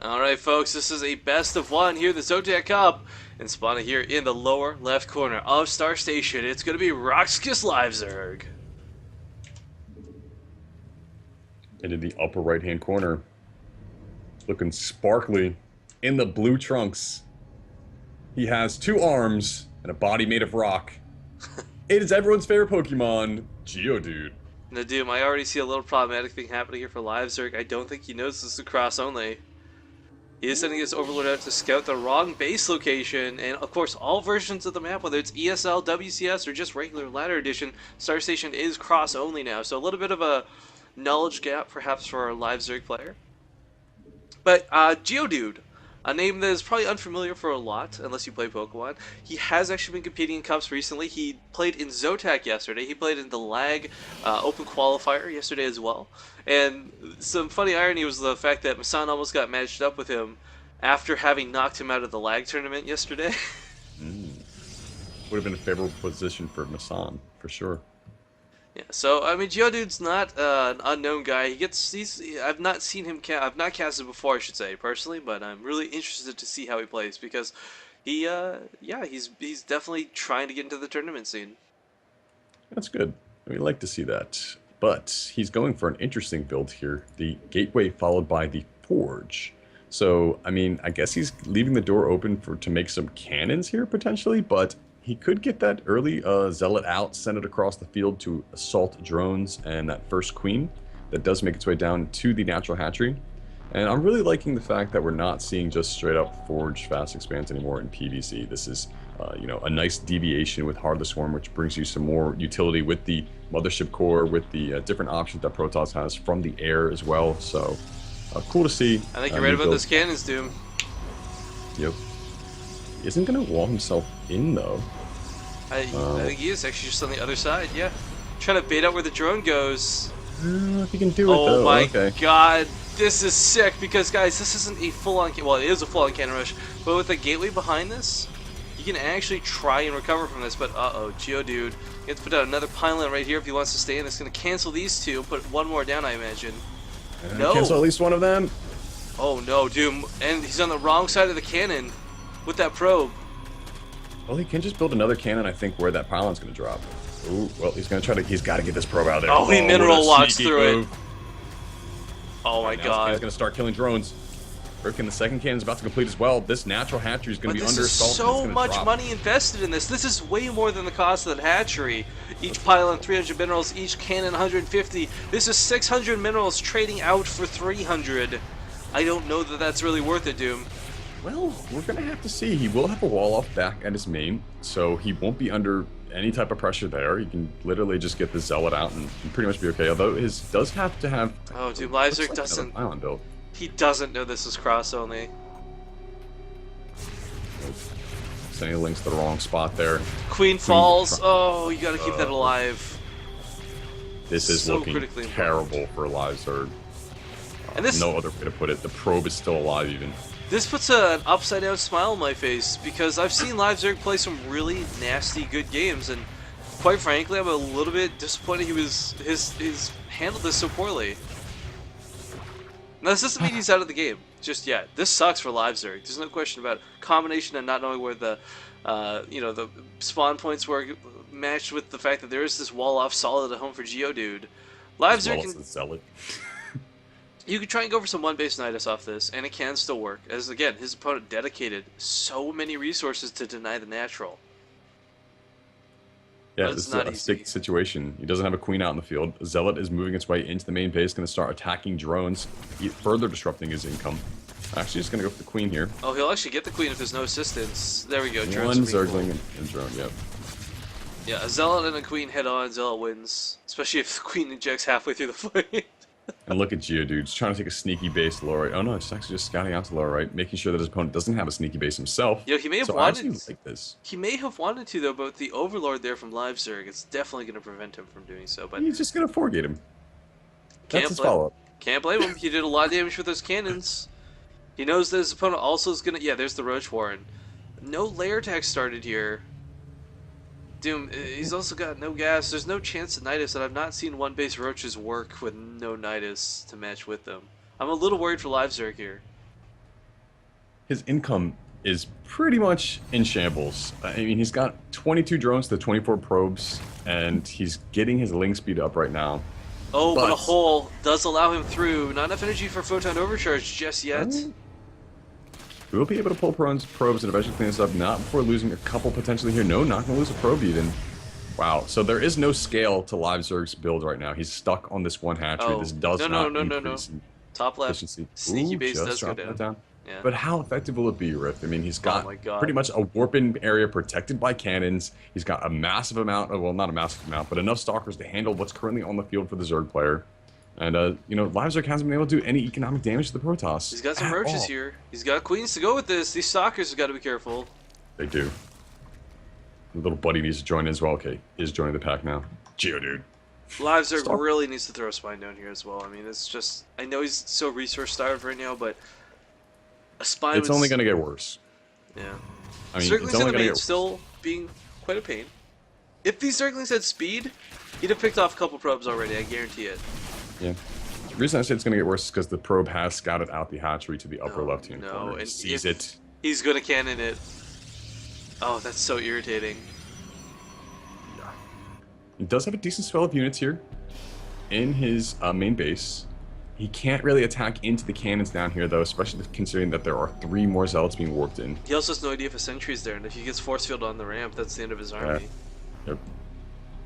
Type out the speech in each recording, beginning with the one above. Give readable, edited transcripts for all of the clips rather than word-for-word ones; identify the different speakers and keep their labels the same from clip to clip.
Speaker 1: Alright folks, this is a best of one here, the ZOTAC Cup, and spawning here in the lower left corner of Star Station, it's going to be Roxkis.Livezerg.
Speaker 2: And in the upper right hand corner, looking sparkly in the blue trunks, he has 2 arms and a body made of rock. It is everyone's favorite Pokemon, GEODUDE.
Speaker 1: Now Doom, I already see a little problematic thing happening here for Livezerg. I don't think he knows this is cross only. He is sending his Overlord out to scout the wrong base location, and of course all versions of the map, whether it's ESL, WCS, or just regular Ladder Edition, Star Station is cross only now, so a little bit of a knowledge gap perhaps for our Livezerg player. But GEODUDE, a name that is probably unfamiliar for a lot, unless you play Pokemon. He has actually been competing in Cups recently. He played in ZOTAC yesterday. He played in the LAG Open Qualifier yesterday as well. And some funny irony was the fact that Masan almost got matched up with him after having knocked him out of the LAG tournament yesterday.
Speaker 2: Would have been a favorable position for Masan, for sure.
Speaker 1: Yeah, so I mean, GEODUDE's not an unknown guy. I've not seen him. I've not casted before, I should say, personally, but I'm really interested to see how he plays because he's definitely trying to get into the tournament scene.
Speaker 2: That's good. We like to see that. But he's going for an interesting build here: the Gateway followed by the Forge. So I mean, I guess he's leaving the door open to make some cannons here potentially, but he could get that early Zealot out, send it across the field to assault drones and that first queen that does make its way down to the natural hatchery. And I'm really liking the fact that we're not seeing just straight up Forge fast expands anymore in PvC. This is a nice deviation with Heart of the Swarm, which brings you some more utility with the Mothership Core, with the different options that Protoss has from the air as well. So cool to see.
Speaker 1: I think you're right about those cannons, Doom.
Speaker 2: Yep. He isn't going to wall himself in, though.
Speaker 1: I think he is actually just on the other side, yeah. Trying to bait out where the drone goes.
Speaker 2: I don't know if he can do it, though.
Speaker 1: Oh my god, this is sick, because guys, this isn't a full-on, well, it is a full-on cannon rush, but with the gateway behind this, you can actually try and recover from this, but uh-oh, GEODUDE, you have to put out another pylon right here if he wants to stay in. It's going to cancel these two, put one more down, I imagine. No.
Speaker 2: Cancel at least one of them.
Speaker 1: Oh no, Doom, and he's on the wrong side of the cannon with that probe.
Speaker 2: Well, he can just build another cannon, I think, where that pylon's going to drop. Ooh, well, he's going to try to, he's got to get this probe out of there.
Speaker 1: Oh, he mineral walks through it. Oh my god.
Speaker 2: He's going to start killing drones. Frickin' the second cannon's about to complete as well. This natural hatchery is going to be under assault.
Speaker 1: There's so much money invested in this. This is way more than the cost of the hatchery. Each pylon 300 minerals, each cannon 150. This is 600 minerals trading out for 300. I don't know that that's really worth it, Doom.
Speaker 2: Well, we're going to have to see. He will have a wall off back at his main, so he won't be under any type of pressure there. He can literally just get the Zealot out and pretty much be okay, although his does have to have...
Speaker 1: Oh, dude, Livezerg doesn't...
Speaker 2: Pylon build.
Speaker 1: He doesn't know this is cross only.
Speaker 2: Sending links to the wrong spot there.
Speaker 1: Queen falls. Oh, you gotta keep that alive.
Speaker 2: This is
Speaker 1: so
Speaker 2: looking terrible for Livezerg.
Speaker 1: And this,
Speaker 2: no other way to put it. The probe is still alive even.
Speaker 1: This puts an upside down smile on my face because I've seen Livezerg play some really nasty good games, and quite frankly, I'm a little bit disappointed he's handled this so poorly. Now, this doesn't mean he's out of the game just yet. This sucks for Livezerg. There's no question about it. Combination of not knowing where the the spawn points were matched with the fact that there is this wall off solid at home for GEODUDE. Livezerg can
Speaker 2: Zealot.
Speaker 1: You could try and go for some one-base Nidus off this, and it can still work, as again, his opponent dedicated so many resources to deny the natural.
Speaker 2: Yeah, this is a stick situation. He doesn't have a queen out in the field. Zealot is moving its way into the main base, going to start attacking drones, further disrupting his income. Actually, just going to go for the queen here.
Speaker 1: Oh, he'll actually get the queen if there's no assistance. There we go.
Speaker 2: One Zergling and drone, yep.
Speaker 1: Yeah, a Zealot and a queen head on, Zealot wins. Especially if the queen ejects halfway through the fight.
Speaker 2: And look at GEODUDE, just trying to take a sneaky base to lower right. Oh no, it's actually just scouting out to lower right, making sure that his opponent doesn't have a sneaky base himself.
Speaker 1: Yo, he may have wanted.
Speaker 2: Like this.
Speaker 1: He may have wanted to though, but with the Overlord there from Livezerg, it's definitely going to prevent him from doing so. But
Speaker 2: he's just going to forgate him. That's his follow-up.
Speaker 1: Can't blame him. He did a lot of damage with those cannons. He knows that his opponent also is going to. Yeah, there's the Roach Warren. No layer attack started here. Doom, he's also got no gas. There's no chance at Nidus, and I've not seen one base Roaches work with no Nidus to match with them. I'm a little worried for Livezerg here.
Speaker 2: his income is pretty much in shambles. I mean, he's got 22 drones to 24 probes, and he's getting his ling speed up right now.
Speaker 1: Oh, but a hole does allow him through. Not enough energy for photon overcharge just yet.
Speaker 2: We'll be able to pull probes and eventually clean this up, not before losing a couple potentially here. No, not going to lose a probe even. Wow, so there is no scale to Livezerg's build right now. He's stuck on this one hatchery.
Speaker 1: Oh,
Speaker 2: This does not increase
Speaker 1: Top left.
Speaker 2: efficiency.
Speaker 1: Sneaky
Speaker 2: Ooh,
Speaker 1: base
Speaker 2: just
Speaker 1: does go
Speaker 2: dropped that
Speaker 1: down. Yeah.
Speaker 2: But how effective will it be, Rift? I mean, he's got
Speaker 1: my God.
Speaker 2: pretty much a warping area protected by cannons. He's got a massive amount of, well, not a massive amount, but enough stalkers to handle what's currently on the field for the Zerg player. And, you know, Livezerg hasn't been able to do any economic damage to the Protoss.
Speaker 1: He's got some roaches here. He's got queens to go with this. These stalkers have got to be careful.
Speaker 2: They do. The little buddy needs to join as well. Okay, is joining the pack now. GEODUDE.
Speaker 1: Livezerg really needs to throw a spine down here as well. I mean, it's just... I know he's so resource starved right now, but... A spine
Speaker 2: It's only going to get worse.
Speaker 1: Yeah.
Speaker 2: I mean,
Speaker 1: Zerglings
Speaker 2: it's only
Speaker 1: in the
Speaker 2: going to
Speaker 1: main
Speaker 2: get
Speaker 1: still being quite a pain. If these Zerglings had speed, he'd have picked off a couple probes already, I guarantee it.
Speaker 2: Yeah. The reason I say it's going to get worse is because the probe has scouted out the hatchery to the upper left-hand corner.
Speaker 1: and
Speaker 2: He sees it.
Speaker 1: He's going to cannon it. Oh, that's so irritating.
Speaker 2: He does have a decent swell of units here in his main base. He can't really attack into the cannons down here, though, especially considering that there are 3 more zealots being warped in.
Speaker 1: He also has no idea if a sentry's there, and if he gets force field on the ramp, that's the end of his army.
Speaker 2: Yep.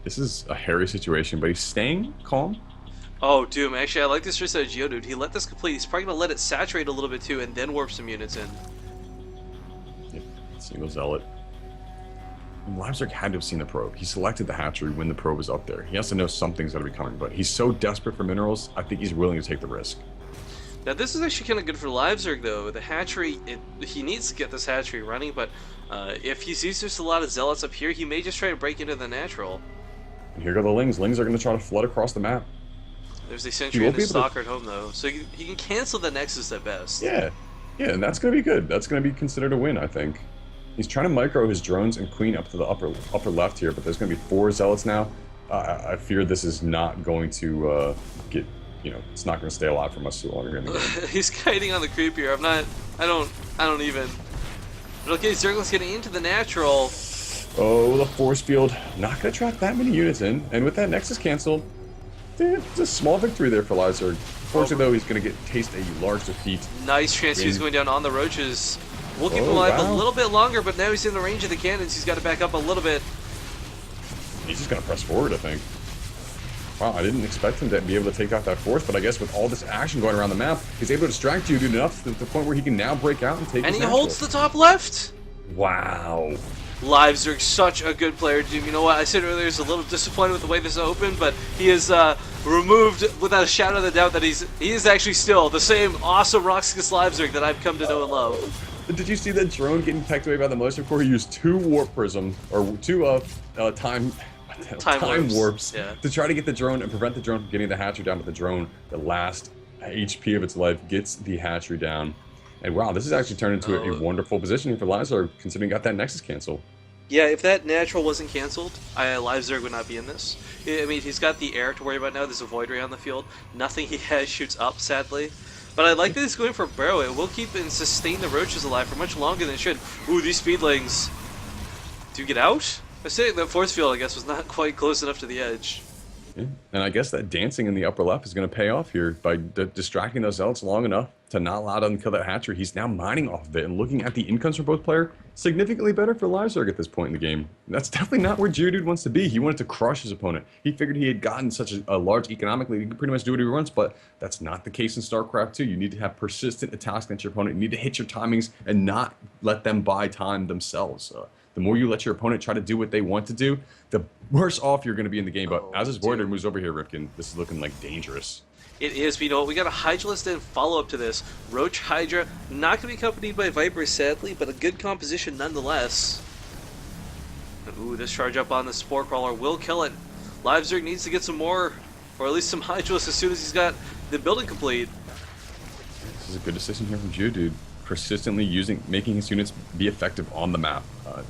Speaker 2: This is a hairy situation, but he's staying calm.
Speaker 1: Oh, Doom, actually, I like this first out of GeoDude. He let this complete. He's probably going to let it saturate a little bit, too, and then warp some units in.
Speaker 2: Yep. Single zealot. And Livezerg had to have seen the probe. He selected the hatchery when the probe was up there. He has to know something's going to be coming, but he's so desperate for minerals, I think he's willing to take the risk.
Speaker 1: Now, this is actually kind of good for Livezerg, though. The hatchery, he needs to get this hatchery running, but if he sees there's a lot of zealots up here, he may just try to break into the natural.
Speaker 2: And here go the lings. Lings are going to try to flood across the map.
Speaker 1: There's a sentry and a stalker at home, though, so he can cancel the Nexus at best.
Speaker 2: Yeah, and that's going to be good. That's going to be considered a win, I think. He's trying to micro his drones and queen up to the upper left here, but there's going to be 4 zealots now. I fear this is not going to get, you know, it's not going to stay alive for much too longer in the game.
Speaker 1: He's kiting on the creep here. I don't even. But okay, Zergling's getting into the natural.
Speaker 2: Oh, the force field. Not going to trap that many units in, and with that Nexus canceled, it's a small victory there for Livezerg. Fortunately, though, he's going to taste a large defeat.
Speaker 1: Nice transfuse going down on the roaches. We'll keep him alive a little bit longer, but now he's in the range of the cannons. He's got to back up a little bit.
Speaker 2: He's just going to press forward, I think. Wow, I didn't expect him to be able to take out that force, but I guess with all this action going around the map, he's able to distract GeoDude enough to the point where he can now break out and take
Speaker 1: And
Speaker 2: his
Speaker 1: he holds the top left.
Speaker 2: Wow.
Speaker 1: Livezerg's such a good player, dude. You know what? I said earlier he's a little disappointed with the way this opened, but he is removed without a shadow of a doubt that he is actually still the same awesome Roxkis.Livezerg that I've come to know and love.
Speaker 2: Did you see that drone getting pecked away by the motion core? He used 2 warp prism, or 2 time warps to try to get the drone and prevent the drone from getting the hatchery down. But the drone, the last HP of its life, gets the hatchery down. And wow, this has actually turned into a wonderful position for Livezerg, considering he got that Nexus cancel.
Speaker 1: Yeah, if that natural wasn't canceled, Livezerg would not be in this. I mean, he's got the air to worry about now. There's a void ray on the field. Nothing he has shoots up, sadly. But I like that he's going for Burrow. It will keep and sustain the roaches alive for much longer than it should. Ooh, these speedlings. Do you get out? I say that force field, I guess, was not quite close enough to the edge.
Speaker 2: Yeah. And I guess that dancing in the upper left is going to pay off here by distracting those zealots long enough to not allow them to kill that hatchery. He's now mining off of it and looking at the incomes for both players. Significantly better for Livezerg at this point in the game. That's definitely not where GeoDude wants to be. He wanted to crush his opponent. He figured he had gotten such a large economically, he could pretty much do what he wants, but that's not the case in StarCraft 2. You need to have persistent attacks against your opponent. You need to hit your timings and not let them buy time themselves. The more you let your opponent try to do what they want to do, the worse off you're going to be in the game. But as this Voider moves over here, Rifkin, this is looking like dangerous. It is, but you know what? We got a Hydralist and follow-up to this. Roach Hydra, not going to be accompanied by Viper, sadly, but a good composition nonetheless. And, ooh, this charge up on the Spore Crawler will kill it. Livezerg needs to get some more, or at least some Hydralists as soon as he's got the building complete. This is a good decision here from GeoDude. Persistently making his units be effective on the map.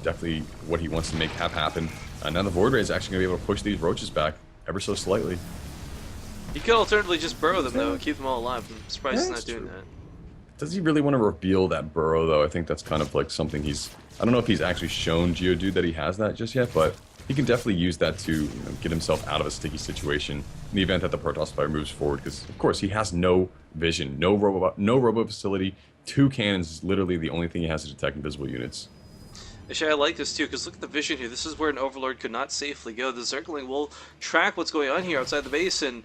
Speaker 2: Definitely what he wants to have happen. Now the Void Ray is actually going to be able to push these roaches back ever so slightly. He could alternatively just burrow them, though, and keep them all alive. I'm surprised he's not doing that. Does he really want to reveal that burrow, though? I think that's kind of like something he's... I don't know if he's actually shown GeoDude that he has that just yet, but he can definitely use that to get himself out of a sticky situation in the event that the Protoss player moves forward. Because, of course, he has no vision, no robo facility. 2 cannons is literally the only thing he has to detect invisible units.
Speaker 1: Actually, I like this too, because look at the vision here. This is where an Overlord could not safely go. The Zergling will track what's going on here outside the base, and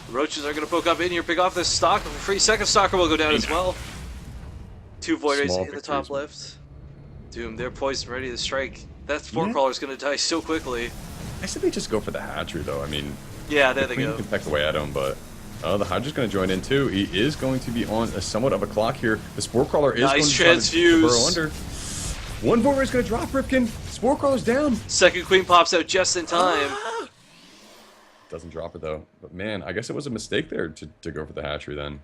Speaker 1: Roaches are going to poke up in here, pick off this Stalker for free. Second Stalker will go down as well. 2 Void Rays in the top left. Doom, they're poised and ready to strike. That Spore Crawler's going to die so quickly.
Speaker 2: I said they just go for the hatchery, though. I mean,
Speaker 1: yeah, there they go.
Speaker 2: You can peck away at him, but the Hydra's going to join in too. He is going to be on a somewhat of a clock here. The Spore Crawler is going to
Speaker 1: transfuse.
Speaker 2: Burrow under. 1 Void Ray's going to drop Ripken. Spore Crawler's down.
Speaker 1: Second Queen pops out just in time.
Speaker 2: Doesn't drop it though. But man, I guess it was a mistake there to go for the hatchery then.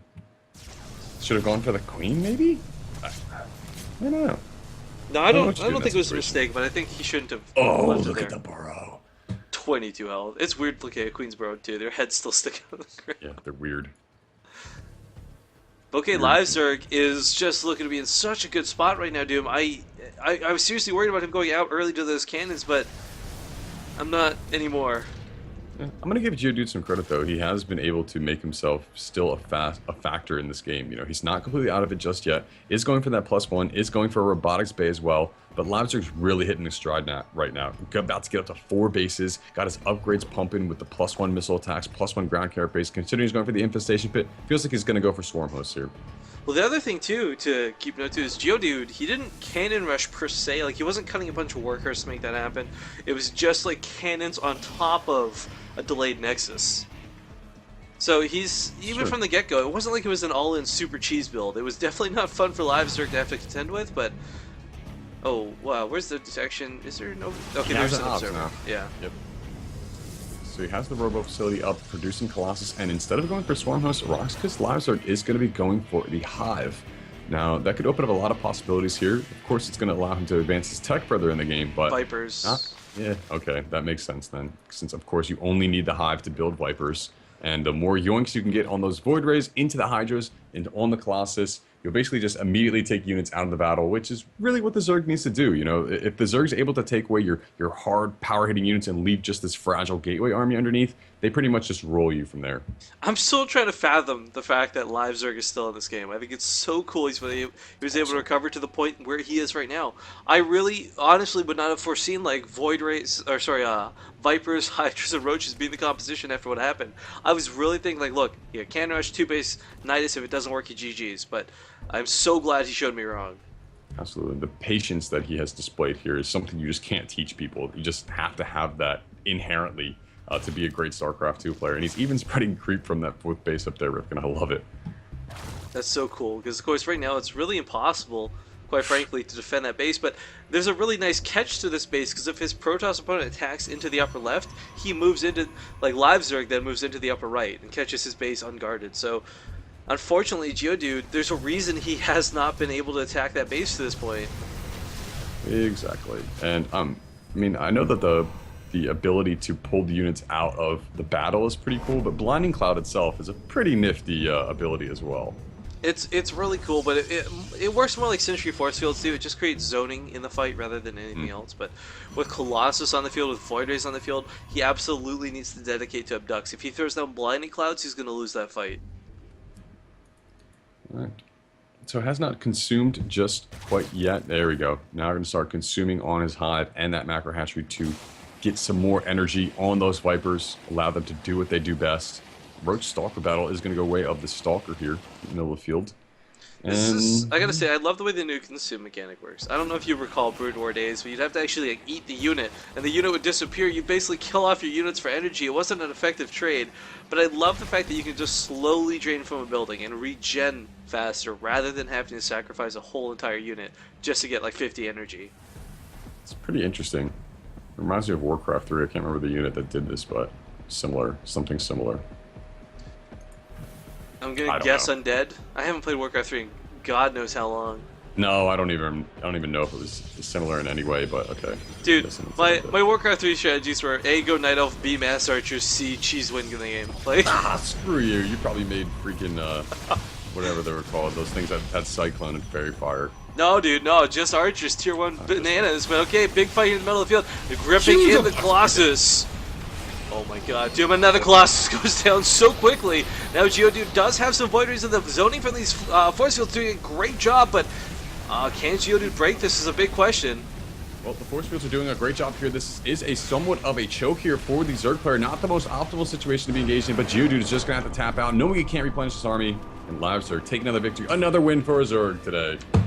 Speaker 2: Should have gone for the Queen maybe? I don't know.
Speaker 1: No, I don't think it was a mistake, but I think he shouldn't have.
Speaker 2: Oh, look at the burrow.
Speaker 1: 22 health. It's weird looking at Queen's Burrow too. Their heads still stick out of the ground.
Speaker 2: Yeah, they're weird.
Speaker 1: ZOTAC is just looking to be in such a good spot right now, Doom. I was seriously worried about him going out early to those cannons, but I'm not anymore.
Speaker 2: Yeah, I'm going to give GeoDude some credit, though. He has been able to make himself still a factor in this game. You know, he's not completely out of it just yet. Is going for that +1, is going for a robotics bay as well. But Livezerg's really hitting his stride right now. About to get up to 4 bases. Got his upgrades pumping with the +1 missile attacks, +1 ground carrier base. Considering he's going for the infestation pit, feels like he's going to go for swarm hosts here.
Speaker 1: Well, the other thing, too, to keep note to is GeoDude, he didn't cannon rush per se. Like, he wasn't cutting a bunch of workers to make that happen. It was just, like, cannons on top of a delayed Nexus. So he's, even from the get-go, it wasn't like it was an all-in super cheese build. It was definitely not fun for Livezerg to have to contend with, but... Oh, wow, where's the detection? Is there no... Okay, there's an observer. Now. Yeah.
Speaker 2: Yep. So he has the robo facility up, producing Colossus, and instead of going for Swarm Host, Roxkis.Livezerg is going to be going for the Hive. Now, that could open up a lot of possibilities here. Of course, it's going to allow him to advance his tech further in the game, but...
Speaker 1: Vipers.
Speaker 2: Yeah, okay, that makes sense then. Since, of course, you only need the Hive to build Vipers, and the more yoinks you can get on those Void Rays into the Hydras and on the Colossus, you'll basically just immediately take units out of the battle, which is really what the Zerg needs to do. You know, if the Zerg's able to take away your hard power-hitting units and leave just this fragile gateway army underneath, they pretty much just roll you from there.
Speaker 1: I'm still trying to fathom the fact that Livezerg is still in this game. I think it's so cool he was able to recover to the point where he is right now. I really, honestly, would not have foreseen, like, Void Rays, or sorry, Vipers, Hydras, and Roaches being the composition after what happened. I was really thinking, like, look, yeah, Cannon Rush, 2-base, Nidus, if it doesn't work, you GG's, but I'm so glad he showed me wrong.
Speaker 2: Absolutely. The patience that he has displayed here is something you just can't teach people. You just have to have that inherently to be a great StarCraft 2 player. And he's even spreading creep from that 4th base up there, Ripken. I love it.
Speaker 1: That's so cool, because of course right now it's really impossible, quite frankly, to defend that base, but there's a really nice catch to this base, because if his Protoss opponent attacks into the upper left, he moves into, like Livezerg then moves into the upper right and catches his base unguarded. So unfortunately, GeoDude, there's a reason he has not been able to attack that base to this point.
Speaker 2: Exactly. And I mean, I know that the ability to pull the units out of the battle is pretty cool, but Blinding Cloud itself is a pretty nifty ability as well.
Speaker 1: It's really cool, but it works more like Sentry Force Fields too. It just creates zoning in the fight rather than anything else. But with Colossus on the field, with Void Rays on the field, he absolutely needs to dedicate to Abducts. If he throws down Blinding Clouds, he's going to lose that fight.
Speaker 2: Alright. So it has not consumed just quite yet. There we go. Now we're going to start consuming on his Hive and that Macro Hatchery to get some more energy on those Vipers, allow them to do what they do best. Roach Stalker battle is going to go way of the Stalker here in the middle of the field.
Speaker 1: I gotta say, I love the way the new consume mechanic works. I don't know if you recall Brood War days, but you'd have to actually like, eat the unit, and the unit would disappear. You'd basically kill off your units for energy. It wasn't an effective trade, but I love the fact that you can just slowly drain from a building and regen faster, rather than having to sacrifice a whole entire unit just to get like 50 energy.
Speaker 2: It's pretty interesting. It reminds me of Warcraft 3. I can't remember the unit that did this, but similar, something similar.
Speaker 1: I'm gonna guess Undead. I haven't played Warcraft 3 in God knows how long.
Speaker 2: No, I don't even know if it was similar in any way, but okay.
Speaker 1: Dude, my Warcraft 3 strategies were A, go Night Elf, B, Mass Archer, C, cheese win in the game. Like,
Speaker 2: screw you. You probably made freaking whatever they were called. Those things that had Cyclone and Fairy Fire.
Speaker 1: No, dude, no, just archers, tier 1 bananas. But okay, big fight in the middle of the field. They're gripping in the Colossus. Oh my god, dude, another Colossus goes down so quickly. Now GeoDude does have some voideries, and the zoning from these force fields doing a great job, but can GeoDude break this is a big question.
Speaker 2: Well, the force fields are doing a great job here. This is a somewhat of a choke here for the Zerg player. Not the most optimal situation to be engaged in, but GeoDude is just going to have to tap out, knowing he can't replenish his army. And Livezerg take another victory. Another win for Zerg today.